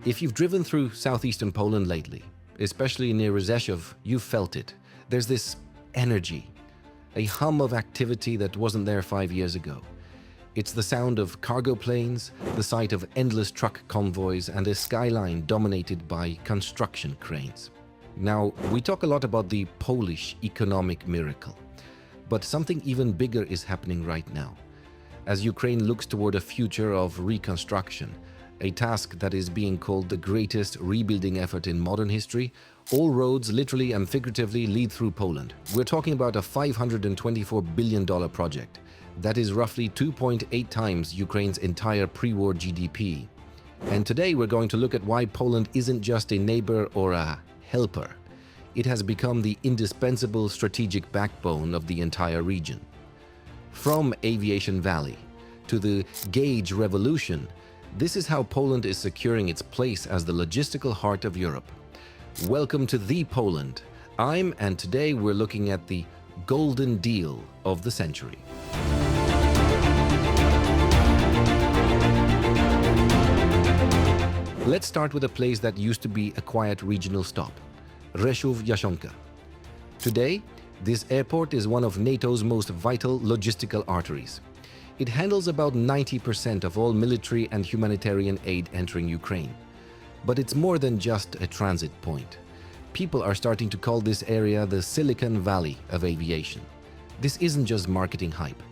If you've driven through southeastern Poland lately, especially near Rzeszów, you've felt it. There's this energy, a hum of activity that wasn't there 5 years ago. It's the sound of cargo planes, the sight of endless truck convoys, and a skyline dominated by construction cranes. Now, we talk a lot about the Polish economic miracle, but something even bigger is happening right now. As Ukraine looks toward a future of reconstruction, a task that is being called the greatest rebuilding effort in modern history, all roads, literally and figuratively, lead through Poland. We're talking about a $524 billion project. That is roughly 2.8 times Ukraine's entire pre-war GDP. And today we're going to look at why Poland isn't just a neighbor or a helper. It has become the indispensable strategic backbone of the entire region. From Aviation Valley to the gauge revolution, this is how Poland is securing its place as the logistical heart of Europe. Welcome to the Poland. And today we're looking at the golden deal of the century. Let's start with a place that used to be a quiet regional stop, Rzeszów-Jasionka. Today, this airport is one of NATO's most vital logistical arteries. It handles about 90% of all military and humanitarian aid entering Ukraine. But it's more than just a transit point. People are starting to call this area the Silicon Valley of aviation. This isn't just marketing hype.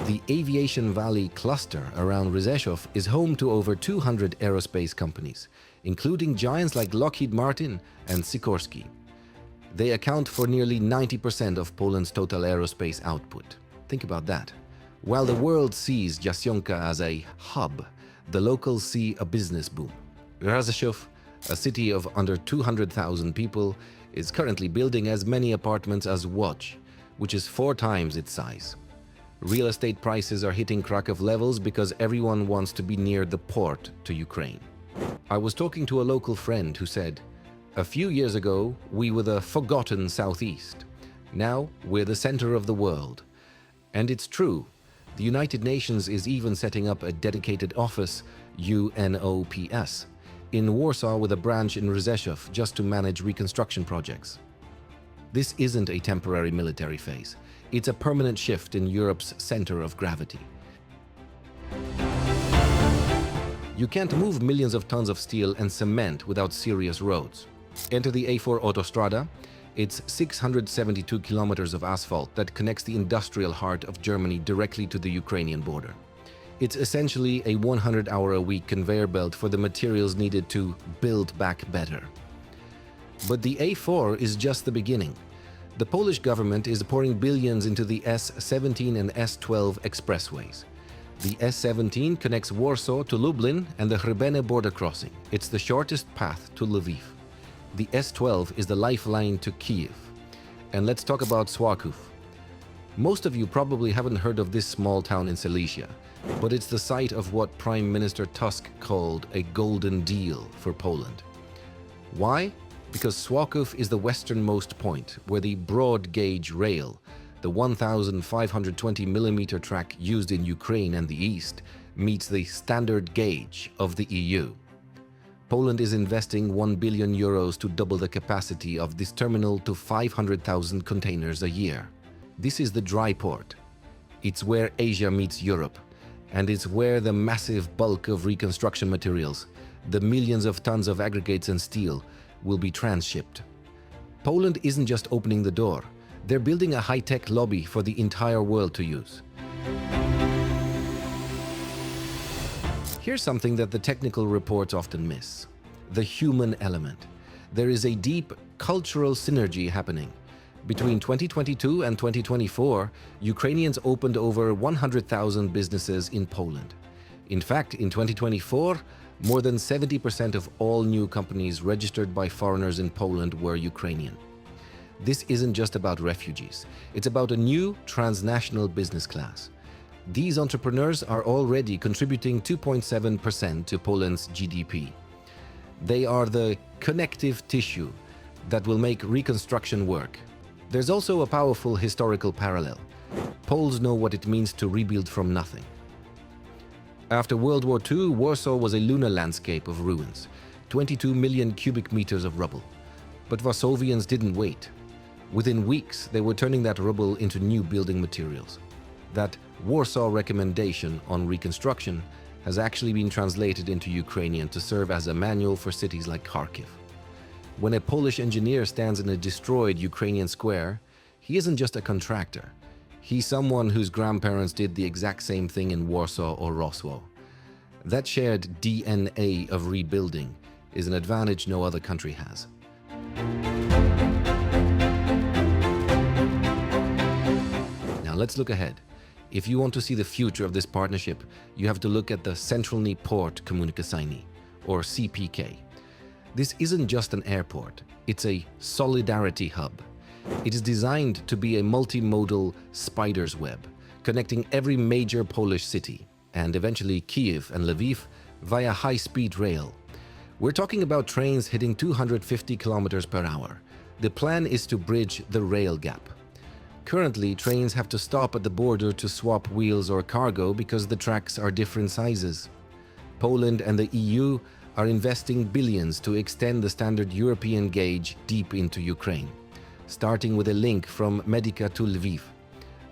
The Aviation Valley cluster around Rzeszów is home to over 200 aerospace companies, including giants like Lockheed Martin and Sikorsky. They account for nearly 90% of Poland's total aerospace output. Think about that. While the world sees Jasionka as a hub, the locals see a business boom. Rzeszów, a city of under 200,000 people, is currently building as many apartments as Łódź, which is 4 times its size. Real estate prices are hitting Kraków levels because everyone wants to be near the port to Ukraine. I was talking to a local friend who said, "A few years ago, we were the forgotten Southeast. Now, we're the center of the world." And it's true. The United Nations is even setting up a dedicated office, UNOPS, in Warsaw with a branch in Rzeszów just to manage reconstruction projects. This isn't a temporary military phase. It's a permanent shift in Europe's center of gravity. You can't move millions of tons of steel and cement without serious roads. Enter the A4 Autostrada. It's 672 kilometers of asphalt that connects the industrial heart of Germany directly to the Ukrainian border. It's essentially a 100-hour-a-week conveyor belt for the materials needed to build back better. But the A4 is just the beginning. The Polish government is pouring billions into the S17 and S12 expressways. The S17 connects Warsaw to Lublin and the Hrbenne border crossing. It's the shortest path to Lviv. The S12 is the lifeline to Kyiv. And let's talk about Słaków. Most of you probably haven't heard of this small town in Silesia, but it's the site of what Prime Minister Tusk called a golden deal for Poland. Why? Because Słaków is the westernmost point where the broad gauge rail, the 1,520 millimeter track used in Ukraine and the East, meets the standard gauge of the EU. Poland is investing 1 billion euros to double the capacity of this terminal to 500,000 containers a year. This is the dry port. It's where Asia meets Europe, and it's where the massive bulk of reconstruction materials, the millions of tons of aggregates and steel, will be transshipped. Poland isn't just opening the door, they're building a high-tech lobby for the entire world to use. Here's something that the technical reports often miss: the human element. There is a deep cultural synergy happening. Between 2022 and 2024, Ukrainians opened over 100,000 businesses in Poland. In fact, in 2024, more than 70% of all new companies registered by foreigners in Poland were Ukrainian. This isn't just about refugees, it's about a new transnational business class. These entrepreneurs are already contributing 2.7% to Poland's GDP. They are the connective tissue that will make reconstruction work. There's also a powerful historical parallel. Poles know what it means to rebuild from nothing. After World War II, Warsaw was a lunar landscape of ruins, 22 million cubic meters of rubble. But Warsavians didn't wait. Within weeks, they were turning that rubble into new building materials. That Warsaw recommendation on reconstruction has actually been translated into Ukrainian to serve as a manual for cities like Kharkiv. When a Polish engineer stands in a destroyed Ukrainian square, he isn't just a contractor. He's someone whose grandparents did the exact same thing in Warsaw or Roswell. That shared DNA of rebuilding is an advantage no other country has. Now let's look ahead. If you want to see the future of this partnership, you have to look at the Centralny Port Komunikacyjny, or CPK. This isn't just an airport, it's a solidarity hub. It is designed to be a multimodal spider's web, connecting every major Polish city, and eventually Kyiv and Lviv, via high-speed rail. We're talking about trains hitting 250 kilometers per hour. The plan is to bridge the rail gap. Currently, trains have to stop at the border to swap wheels or cargo because the tracks are different sizes. Poland and the EU are investing billions to extend the standard European gauge deep into Ukraine, starting with a link from Medica to Lviv.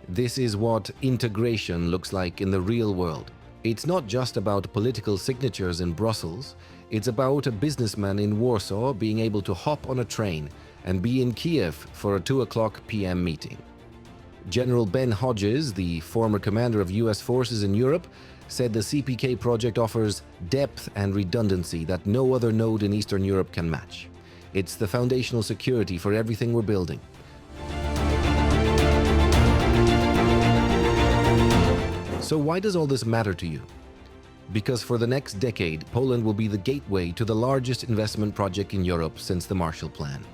This is what integration looks like in the real world. It's not just about political signatures in Brussels, it's about a businessman in Warsaw being able to hop on a train and be in Kiev for a 2 p.m. meeting. General Ben Hodges, the former commander of US forces in Europe, said the CPK project offers depth and redundancy that no other node in Eastern Europe can match. It's the foundational security for everything we're building. So why does all this matter to you? Because for the next decade, Poland will be the gateway to the largest investment project in Europe since the Marshall Plan.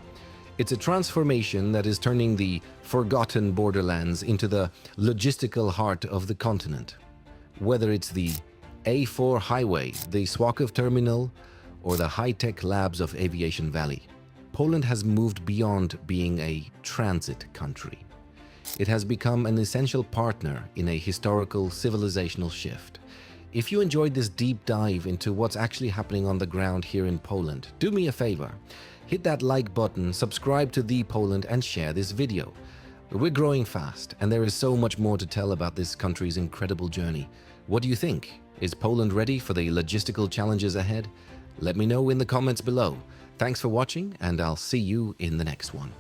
It's a transformation that is turning the forgotten borderlands into the logistical heart of the continent. Whether it's the A4 highway, the Swakov terminal, or the high-tech labs of Aviation Valley, Poland has moved beyond being a transit country. It has become an essential partner in a historical civilizational shift. If you enjoyed this deep dive into what's actually happening on the ground here in Poland, do me a favor. Hit that like button, subscribe to The Poland, and share this video. We're growing fast, and there is so much more to tell about this country's incredible journey. What do you think? Is Poland ready for the logistical challenges ahead? Let me know in the comments below. Thanks for watching, and I'll see you in the next one.